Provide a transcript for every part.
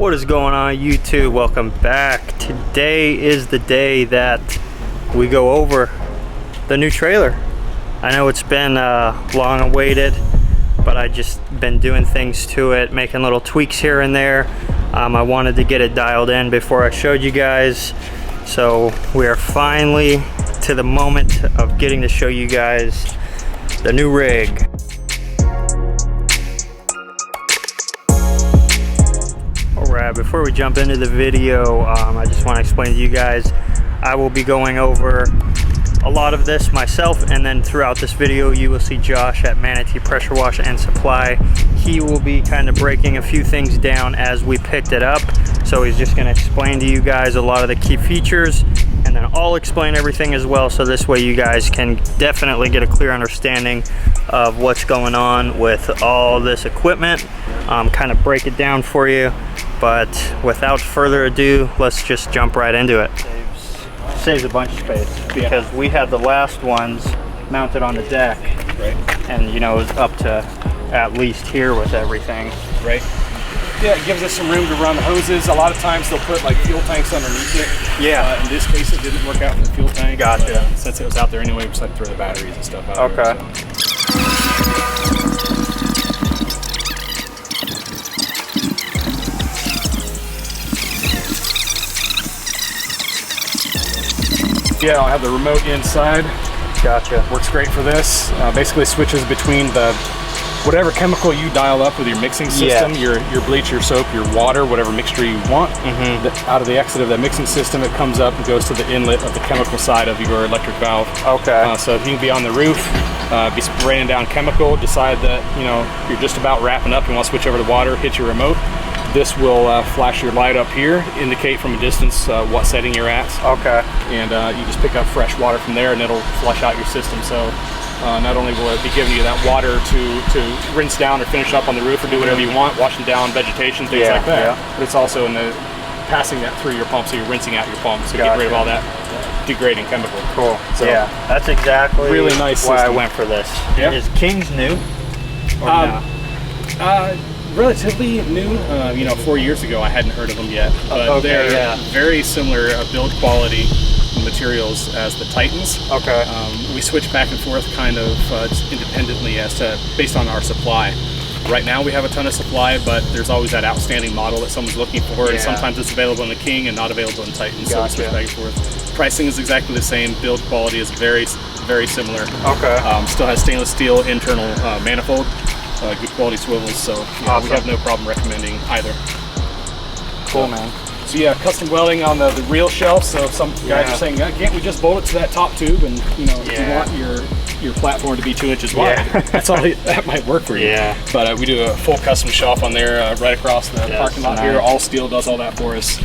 What is going on, YouTube? Welcome back. Today is the day that we go over the new trailer. I know it's been long awaited, but I just been doing things to it, making little tweaks here and there. I wanted to get it dialed in before I showed you guys. So we are finally to the moment of getting to show you guys the new rig. Alright, before we jump into the video, I just want to explain to you guys, I will be going over a lot of this myself, and then throughout this video you will see Josh at Manatee Pressure Wash and Supply. He will be kind of breaking a few things down as we picked it up, so he's just going to explain to you guys a lot of the key features, and then I'll explain everything as well, so this way you guys can definitely get a clear understanding of what's going on with all this equipment, kind of break it down for you. But without further ado, let's just jump right into it. Saves a bunch of space because we had the last ones mounted on the deck, right? And you know, it was up to at least here with everything, right? Yeah, it gives us some room to run the hoses. A lot of times they'll put like fuel tanks underneath it. Yeah. In this case, it didn't work out in the fuel tank. Gotcha. But, since it was out there anyway, we just had to throw the batteries and stuff out. Okay. There, so. Yeah, I'll have the remote inside. Gotcha. Works great for this. Basically switches between the whatever chemical you dial up with your mixing system, your bleach, your soap, your water, whatever mixture you want. Out of the exit of that mixing system, it comes up and goes to the inlet of the chemical side of your electric valve. Okay. So if you can be on the roof, be spraying down chemical, decide that you're just about wrapping up, you want to switch over to water, hit your remote. This will flash your light up here, indicate from a distance what setting you're at. Okay. And you just pick up fresh water from there and it'll flush out your system. So not only will it be giving you that water to rinse down or finish up on the roof or do whatever you want, washing down vegetation, things like that, but it's also in the passing that through your pump, so you're rinsing out your pump, so get rid of all that degrading chemical. Cool. So yeah, that's exactly really nice why system. I went for this. Yep. Is King's new? Or no? Relatively new. 4 years ago I hadn't heard of them yet, but they're very similar build quality materials as the Titans. Okay. We switch back and forth kind of just independently based on our supply. Right now we have a ton of supply, but there's always that outstanding model that someone's looking for, and sometimes it's available in the King and not available in Titan. So we switch back and forth. Pricing is exactly the same. Build quality is very, very similar. Okay. Still has stainless steel internal manifold. Good quality swivels, so we have no problem recommending either. Cool, man. So yeah, custom welding on the reel shelf. So some guys are saying, can't we just bolt it to that top tube? And if you want your platform to be 2 inches wide, that's all. That might work for you. Yeah. But we do a full custom shelf on there, right across the parking lot here. All steel does all that for us.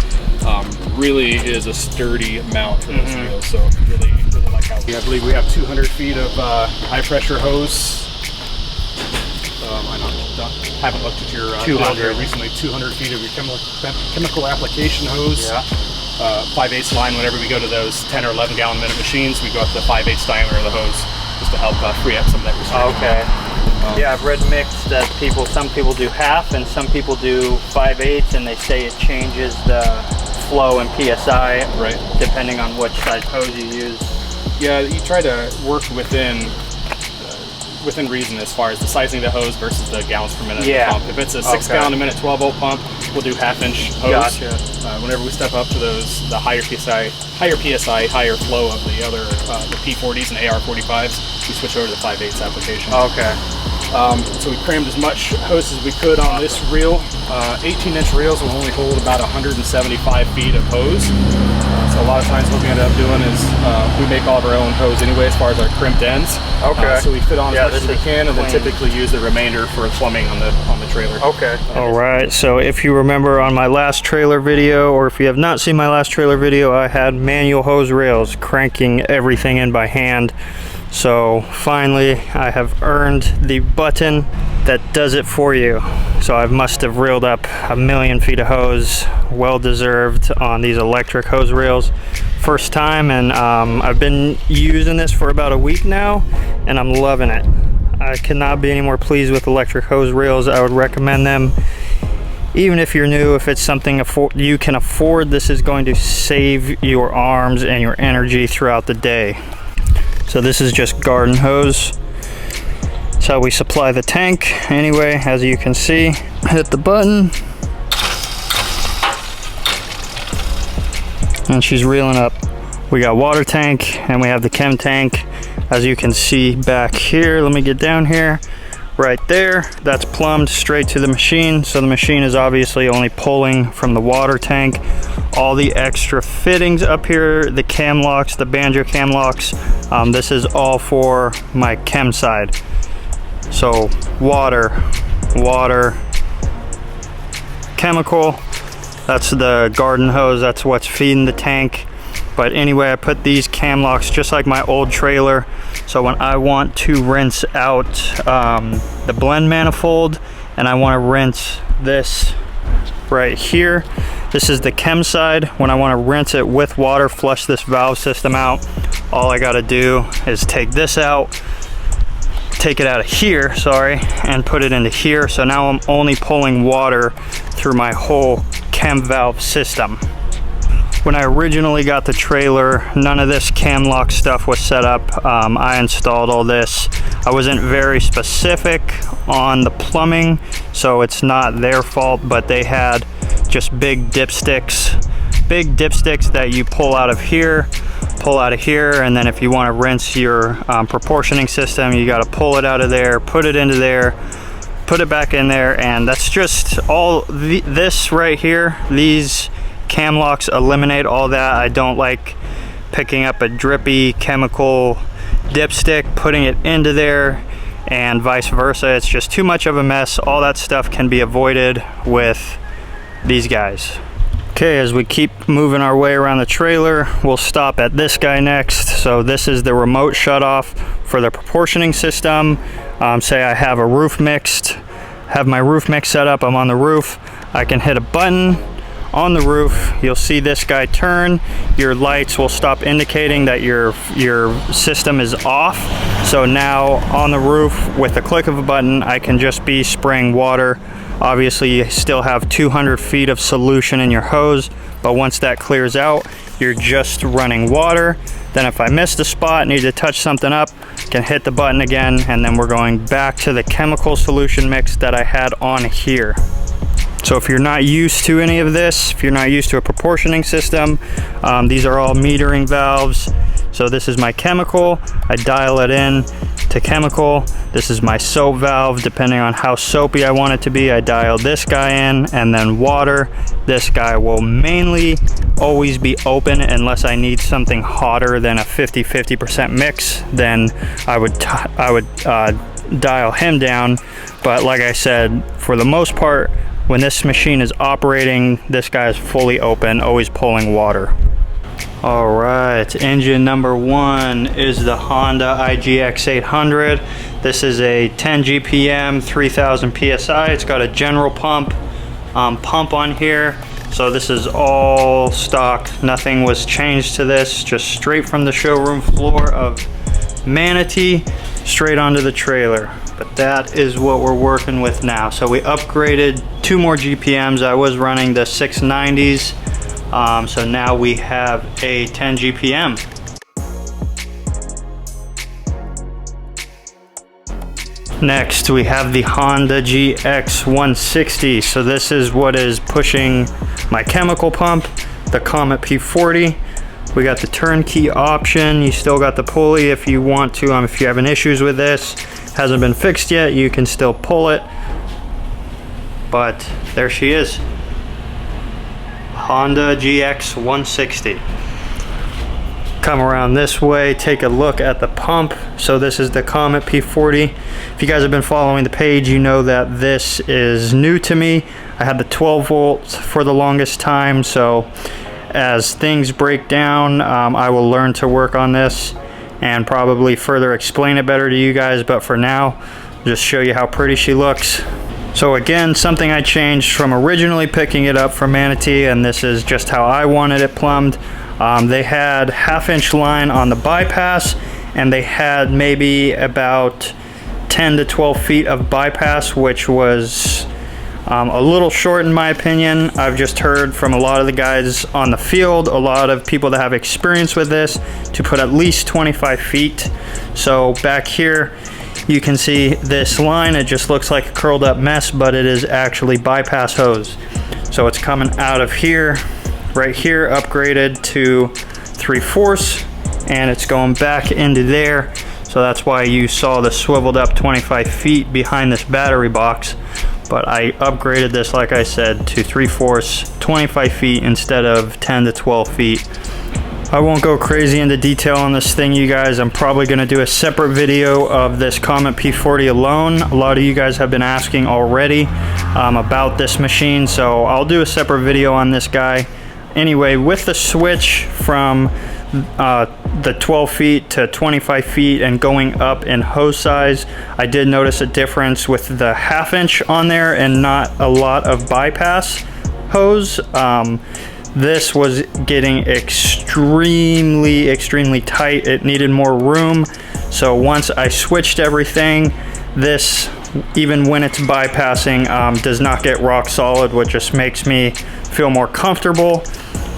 Really is a sturdy mount for those reels. So really like how I believe we have 200 feet of high pressure hose. I haven't looked at your 200 recently. 200 feet of your chemical application hose. Yeah. 5/8 line. Whenever we go to those 10 or 11 gallon minute machines, we go up to the 5/8 diameter of the hose just to help free up some of that restriction. Okay. Yeah, I've read mixed that some people do half and some people do 5/8, and they say it changes the flow in PSI, right, depending on which size hose you use. Yeah, you try to work within reason as far as the sizing of the hose versus the gallons per minute pump. If it's a 6 gallon a minute 12 volt pump, we'll do 1/2 inch hose. Gotcha. Whenever we step up to the higher PSI, higher flow of the other the P40s and AR45s, we switch over to the 5/8 application. Okay. So we crammed as much hose as we could on this reel. 18-inch reels will only hold about 175 feet of hose. So a lot of times what we end up doing is we make all of our own hose anyway as far as our crimped ends. Okay. So we fit on as much as we can, and then typically use the remainder for plumbing on the trailer. Okay. All right. So if you remember on my last trailer video, or if you have not seen my last trailer video, I had manual hose rails, cranking everything in by hand. So finally I have earned the button that does it for you. So I must have reeled up 1,000,000 feet of hose, well deserved, on these electric hose reels. First time, and I've been using this for about a week now, and I'm loving it. I cannot be any more pleased with electric hose reels. I would recommend them even if you're new, if it's something you can afford, this is going to save your arms and your energy throughout the day. So this is just garden hose. That's how we supply the tank. Anyway, as you can see, hit the button and she's reeling up. We got water tank and we have the chem tank. As you can see back here, let me get down here, right there, that's plumbed straight to the machine. So the machine is obviously only pulling from the water tank. All the extra fittings up here, the cam locks, the banjo cam locks, this is all for my chem side. So water, chemical, that's the garden hose, that's what's feeding the tank. But anyway, I put these cam locks just like my old trailer. So when I want to rinse out the blend manifold and I want to rinse this right here, this is the chem side. When I want to rinse it with water, flush this valve system out, all I got to do is take this out, take it out of here, sorry, and put it into here. So now I'm only pulling water through my whole chem valve system. When I originally got the trailer, none of this cam lock stuff was set up. I installed all this. I wasn't very specific on the plumbing, so it's not their fault, but they had just big dipsticks that you pull out of here, and then if you want to rinse your proportioning system, you got to pull it out of there, put it into there, put it back in there, and that's just all this right here. These cam locks eliminate all that. I don't like picking up a drippy chemical dipstick, putting it into there, and vice versa. It's just too much of a mess. All that stuff can be avoided with these guys. Okay, as we keep moving our way around the trailer, we'll stop at this guy next. So this is the remote shutoff for the proportioning system. Say I have a roof mixed, have my roof mix set up, I'm on the roof, I can hit a button on the roof, you'll see this guy turn, your lights will stop indicating that your system is off. So now on the roof, with the click of a button, I can just be spraying water. Obviously you still have 200 feet of solution in your hose, but once that clears out, you're just running water. Then if I missed a spot, need to touch something up, can hit the button again, and then we're going back to the chemical solution mix that I had on here. So if you're not used to any of this, if you're not used to a proportioning system, these are all metering valves. So this is my chemical, I dial it in to chemical. This is my soap valve, depending on how soapy I want it to be, I dial this guy in, and then water. This guy will mainly always be open unless I need something hotter than a 50% mix, then I would dial him down. But like I said, for the most part, when this machine is operating, this guy is fully open, always pulling water. All right, engine number one is the Honda IGX 800. This is a 10 GPM, 3000 PSI. It's got a general pump on here. So this is all stock. Nothing was changed to this, just straight from the showroom floor of Manatee, straight onto the trailer. But that is what we're working with now. So we upgraded 2 more GPMs. I was running the 690s. So now we have a 10 GPM. Next, we have the Honda GX 160. So this is what is pushing my chemical pump, the Comet P40. We got the turnkey option. You still got the pulley if you want to. If you're having issues with this, hasn't been fixed yet, you can still pull it. But there she is. Honda GX 160. Come around this way, take a look at the pump. So this is the Comet P40. If you guys have been following the page, you know that this is new to me. I had the 12 volts for the longest time, so as things break down, I will learn to work on this and probably further explain it better to you guys, but for now, just show you how pretty she looks. So again, something I changed from originally picking it up from Manatee, and this is just how I wanted it plumbed. They had 1/2 inch line on the bypass, and they had maybe about 10 to 12 feet of bypass, which was A little short in my opinion. I've just heard from a lot of the guys on the field, a lot of people that have experience with this, to put at least 25 feet. So back here, you can see this line. It just looks like a curled up mess, but it is actually bypass hose. So it's coming out of here, right here, upgraded to 3/4, and it's going back into there. So that's why you saw the swiveled up 25 feet behind this battery box. But I upgraded this, like I said, to 3/4, 25 feet instead of 10 to 12 feet. I won't go crazy into detail on this thing, you guys. I'm probably going to do a separate video of this Comet P40 alone. A lot of you guys have been asking already about this machine, so I'll do a separate video on this guy. Anyway, with the switch from the 12 feet to 25 feet and going up in hose size, I did notice a difference with the 1/2 inch on there and not a lot of bypass hose. This was getting extremely tight. It needed more room. So once I switched everything, this, even when it's bypassing, does not get rock solid, which just makes me feel more comfortable.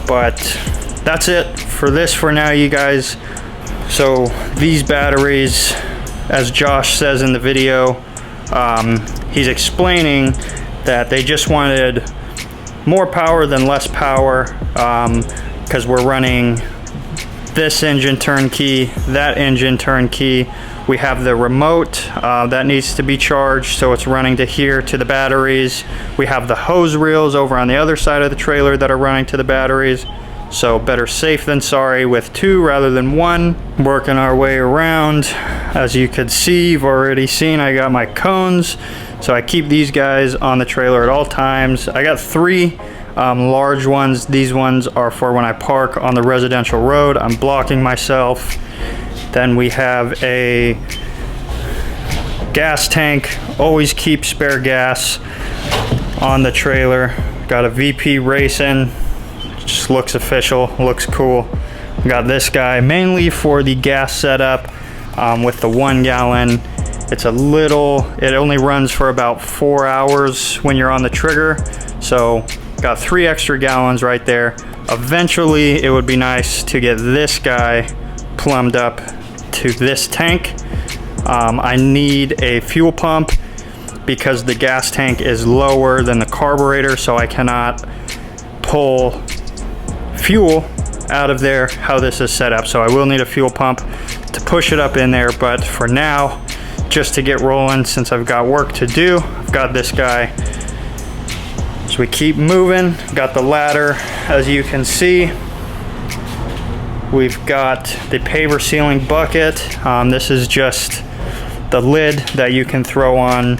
But that's it for this for now, you guys. So these batteries, as Josh says in the video, he's explaining that they just wanted more power than less power, because we're running this engine turnkey, that engine turnkey. We have the remote that needs to be charged, so it's running to here to the batteries. We have the hose reels over on the other side of the trailer that are running to the batteries. So better safe than sorry with 2 rather than 1. Working our way around. As you could see, you've already seen, I got my cones. So I keep these guys on the trailer at all times. I got 3 large ones. These ones are for when I park on the residential road. I'm blocking myself. Then we have a gas tank. Always keep spare gas on the trailer. Got a VP Racing. Just looks official, looks cool. Got this guy mainly for the gas setup with the 1 gallon. It's a little, it only runs for about 4 hours when you're on the trigger. So got 3 extra gallons right there. Eventually it would be nice to get this guy plumbed up to this tank. I need a fuel pump because the gas tank is lower than the carburetor, so I cannot pull fuel out of there how this is set up. So I will need a fuel pump to push it up in there, but for now, just to get rolling, since I've got work to do, I've got this guy. So we keep moving. Got the ladder, as you can see. We've got the paver sealing bucket. This is just the lid that you can throw on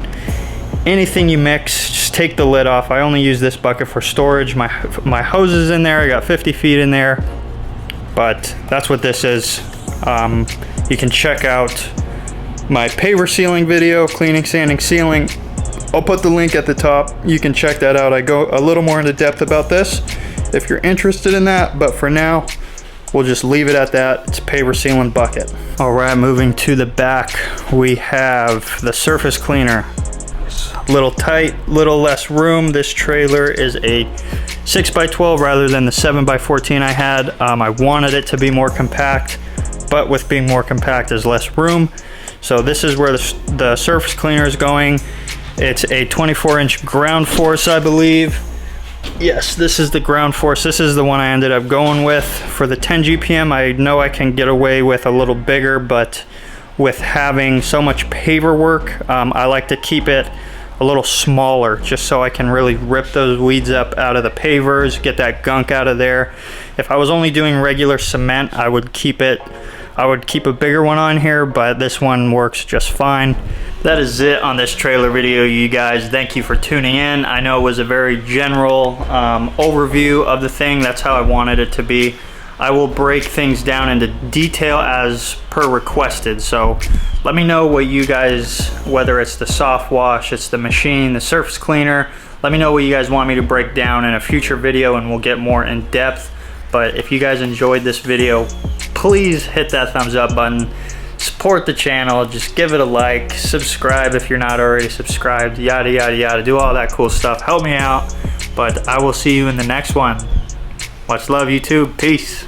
anything you mix. Just take the lid off. I only use this bucket for storage. My hose is in there. I got 50 feet in there, but that's what this is. You can check out my paver sealing video, cleaning, sanding, sealing. I'll put the link at the top. You can check that out. I go a little more into depth about this if you're interested in that, but for now, we'll just leave it at that. It's a paver sealing bucket. All right, moving to the back, we have the surface cleaner. It's a little tight, little less room. This trailer is a 6x12 rather than the 7x14 I had. I wanted it to be more compact, but with being more compact is less room. So this is where the surface cleaner is going. It's a 24-inch ground force, I believe. Yes, this is the ground force. This is the one I ended up going with. For the 10 GPM, I know I can get away with a little bigger, but with having so much paver work, I like to keep it a little smaller, just so I can really rip those weeds up out of the pavers, get that gunk out of there. If I was only doing regular cement, I would keep a bigger one on here, but this one works just fine. That is it on this trailer video, you guys. Thank you for tuning in. I know it was a very general overview of the thing. That's how I wanted it to be. I will break things down into detail as per requested. So let me know what you guys, whether it's the soft wash, it's the machine, the surface cleaner, let me know what you guys want me to break down in a future video and we'll get more in depth. But if you guys enjoyed this video, please hit that thumbs up button. support the channel. Just give it a like, subscribe if you're not already subscribed, yada yada yada. Do all that cool stuff. Help me out. But I will see you in the next one. Much love, YouTube. Peace.